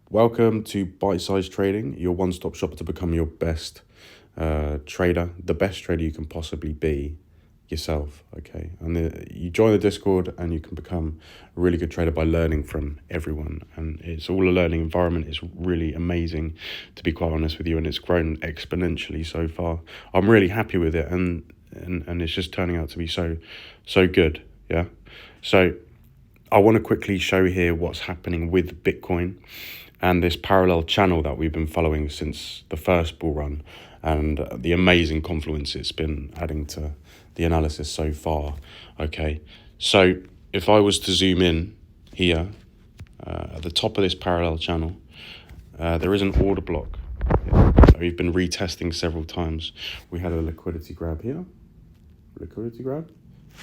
Welcome to Bite-Size Trading, your one-stop shop to become your best trader, the best trader you can possibly be yourself, okay? And you join the Discord and you can become a really good trader by learning from everyone. And it's all a learning environment. It's really amazing, to be quite honest with you, and it's grown exponentially so far. I'm really happy with it, and it's just turning out to be so good, yeah? So I want to quickly show here what's happening with Bitcoin and this parallel channel that we've been following since the first bull run, and the amazing confluence it's been adding to the analysis so far. Okay, so if I was to zoom in here at the top of this parallel channel, there is an order block that we've been retesting several times. We had a liquidity grab here,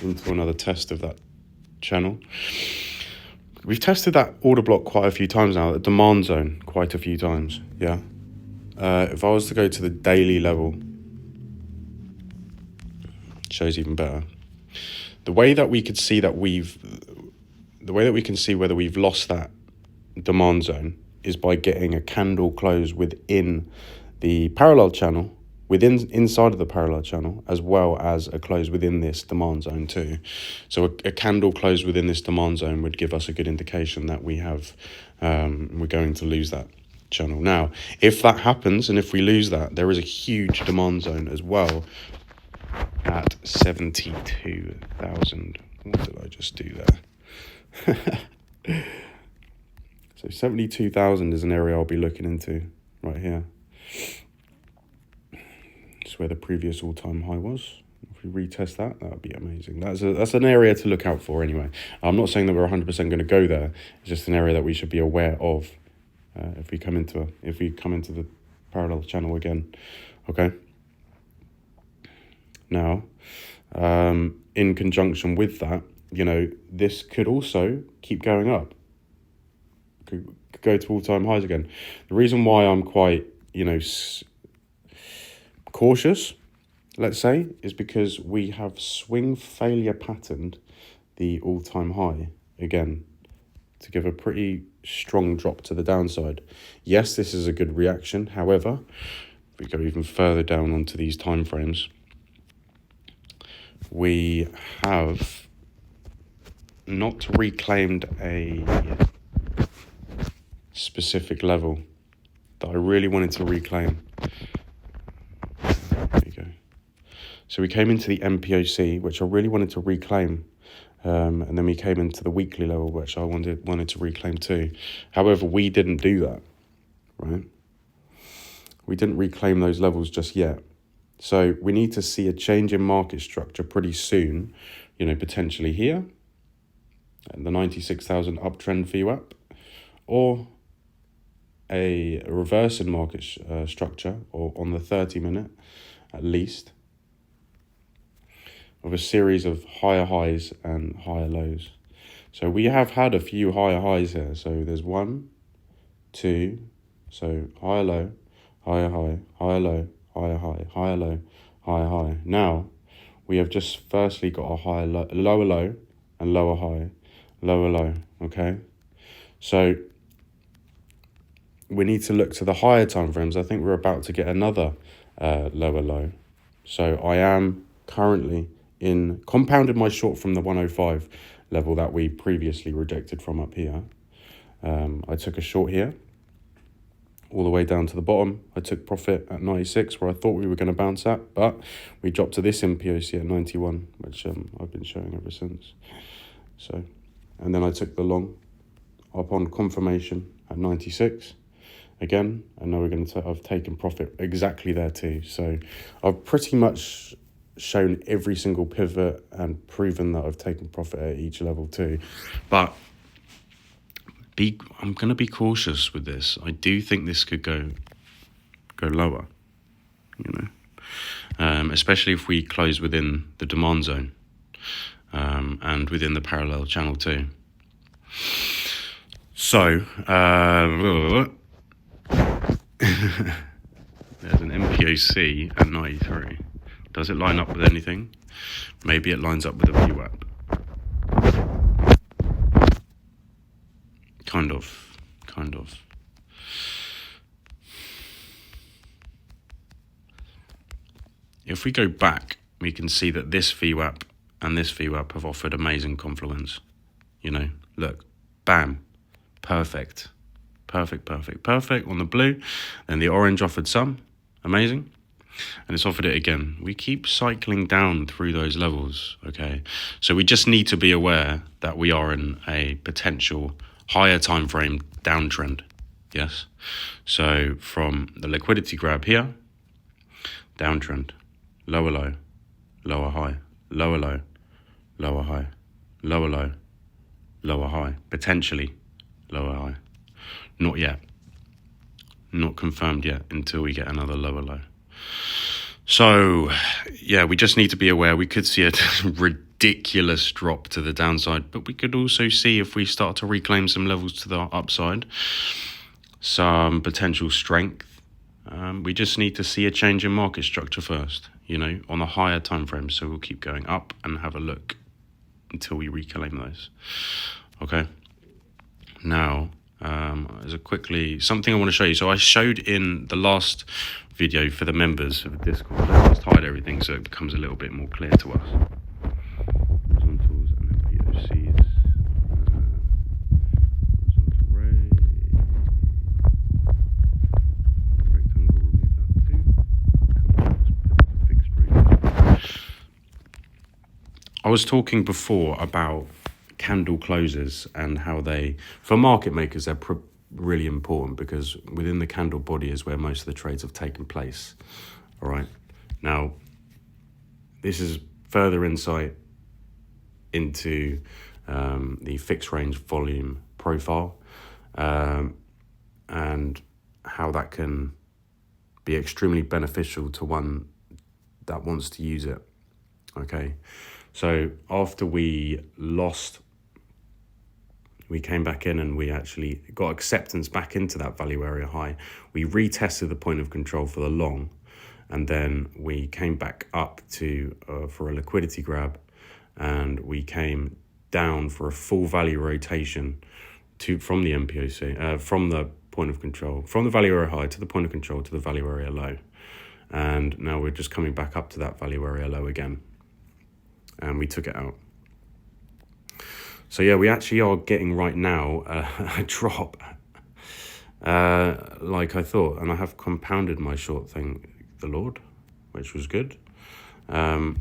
into another test of that channel. We've tested that order block quite a few times now, the demand zone quite a few times, yeah. If I was to go to the daily level, it shows even better. The way that we can see whether we've lost that demand zone is by getting a candle close within the parallel channel, inside of the parallel channel, as well as a close within this demand zone too. So a candle close within this demand zone would give us a good indication that we're going to lose that channel. Now, if that happens, and if we lose that, there is a huge demand zone as well at 72,000. What did I just do there? So 72,000 is an area I'll be looking into right here. It's where the previous all-time high was. If we retest that, that would be amazing. That's an area to look out for anyway. I'm not saying that we're 100% going to go there. It's just an area that we should be aware of if we come into the parallel channel again. Okay. Now, in conjunction with that, this could also keep going up. Could go to all-time highs again. The reason why I'm quite, cautious, let's say, is because we have swing failure patterned the all-time high again to give a pretty strong drop to the downside. Yes, this is a good reaction. However, if we go even further down onto these time frames, we have not reclaimed a specific level that I really wanted to reclaim. There you go. So we came into the MPOC, which I really wanted to reclaim, and then we came into the weekly level, which I wanted to reclaim too. However, we didn't do that, right? We didn't reclaim those levels just yet. So we need to see a change in market structure pretty soon, potentially here, and the 96,000 uptrend VWAP, or a reverse in market structure, or on the 30-minute at least, of a series of higher highs and higher lows. So we have had a few higher highs here. So there's 1, 2, so higher low, higher high, higher low, higher high, higher low, higher high. Now we have just firstly got a higher lower low and lower high, lower low. Okay, so we need to look to the higher time frames. I think we're about to get another lower low. So I am currently compounded my short from the 105 level that we previously rejected from up here. I took a short here all the way down to the bottom. I took profit at 96 where I thought we were going to bounce at, but we dropped to this MPOC at 91, which I've been showing ever since. So, and then I took the long upon confirmation at 96 again, and now I've taken profit exactly there too. So I've pretty much shown every single pivot and proven that I've taken profit at each level too. But I'm going to be cautious with this. I do think this could go lower, especially if we close within the demand zone and within the parallel channel too. So there's an MPOC at 93. Does it line up with anything? Maybe it lines up with a VWAP. Kind of. If we go back, we can see that this VWAP and this VWAP have offered amazing confluence. You know, look, bam, perfect. Perfect on the blue. Then the orange offered some, amazing. And it's offered it again. We keep cycling down through those levels, okay? So we just need to be aware that we are in a potential higher time frame downtrend, yes? So from the liquidity grab here, downtrend, lower low, lower high, lower low, lower high, lower low, lower high, potentially lower high. Not yet. Not confirmed yet until we get another lower low. So, yeah, we just need to be aware. We could see a ridiculous drop to the downside, but we could also see, if we start to reclaim some levels to the upside, some potential strength. We just need to see a change in market structure first, you know, on the higher time frame. So we'll keep going up and have a look until we reclaim those. Okay. Now, as a quickly, something I want to show you. So I showed in the last video for the members of the Discord. Let's just hide everything so it becomes a little bit more clear to us. Horizontals and then POCs. Horizontal ray. Rectangle, remove that too. Let's put fixed range. I was talking before about candle closes and how they, for market makers, they're really important, because within the candle body is where most of the trades have taken place. All right. Now, this is further insight into the fixed range volume profile, and how that can be extremely beneficial to one that wants to use it. Okay. So after we came back in and we actually got acceptance back into that value area high. We retested the point of control for the long, and then we came back up to for a liquidity grab, and we came down for a full value rotation from the MPOC, from the point of control, from the value area high to the point of control to the value area low. And now we're just coming back up to that value area low again, and we took it out. So yeah, we actually are getting right now a drop, like I thought, and I have compounded my short thing, the Lord, which was good. So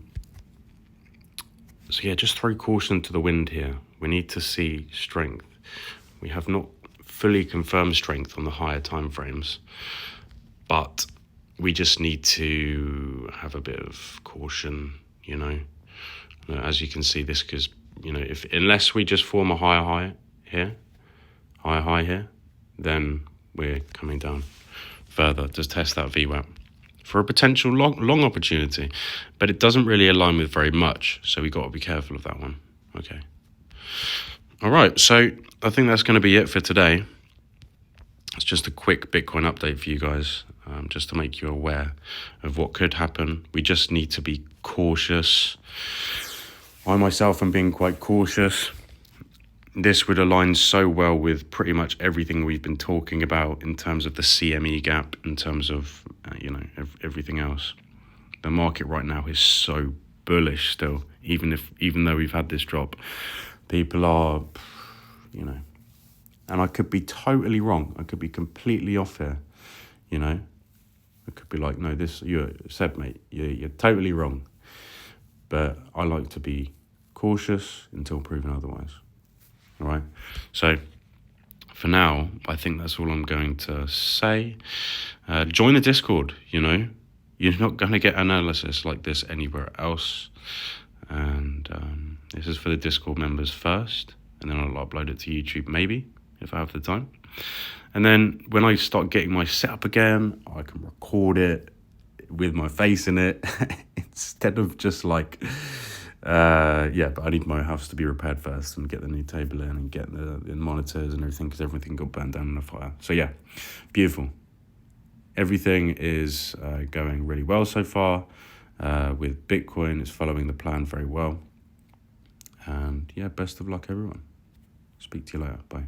yeah, just throw caution to the wind here. We need to see strength. We have not fully confirmed strength on the higher time frames, but we just need to have a bit of caution, you know. As you can see, this is, you know, unless we just form a higher high here, then we're coming down further to test that VWAP for a potential long opportunity, but it doesn't really align with very much, so we got to be careful of that one. Okay. All right, so I think that's going to be it for today. It's just a quick Bitcoin update for you guys, just to make you aware of what could happen. We just need to be cautious. I myself am being quite cautious. This would align so well with pretty much everything we've been talking about in terms of the CME gap, in terms of, you know, everything else. The market right now is so bullish still, even though we've had this drop. People are, you know, and I could be totally wrong. I could be completely off here, you know. I could be like, no, you said, mate, you're totally wrong. But I like to be cautious until proven otherwise. All right. So for now, I think that's all I'm going to say. Join the Discord, you know. You're not going to get analysis like this anywhere else. And this is for the Discord members first. And then I'll upload it to YouTube maybe, if I have the time. And then when I start getting my setup again, I can record it with my face in it instead of just like, but I need my house to be repaired first and get the new table in and get the monitors and everything, because everything got burned down in a fire. So yeah, beautiful. Everything is going really well so far with Bitcoin. It's following the plan very well. And yeah, best of luck, everyone. Speak to you later. Bye.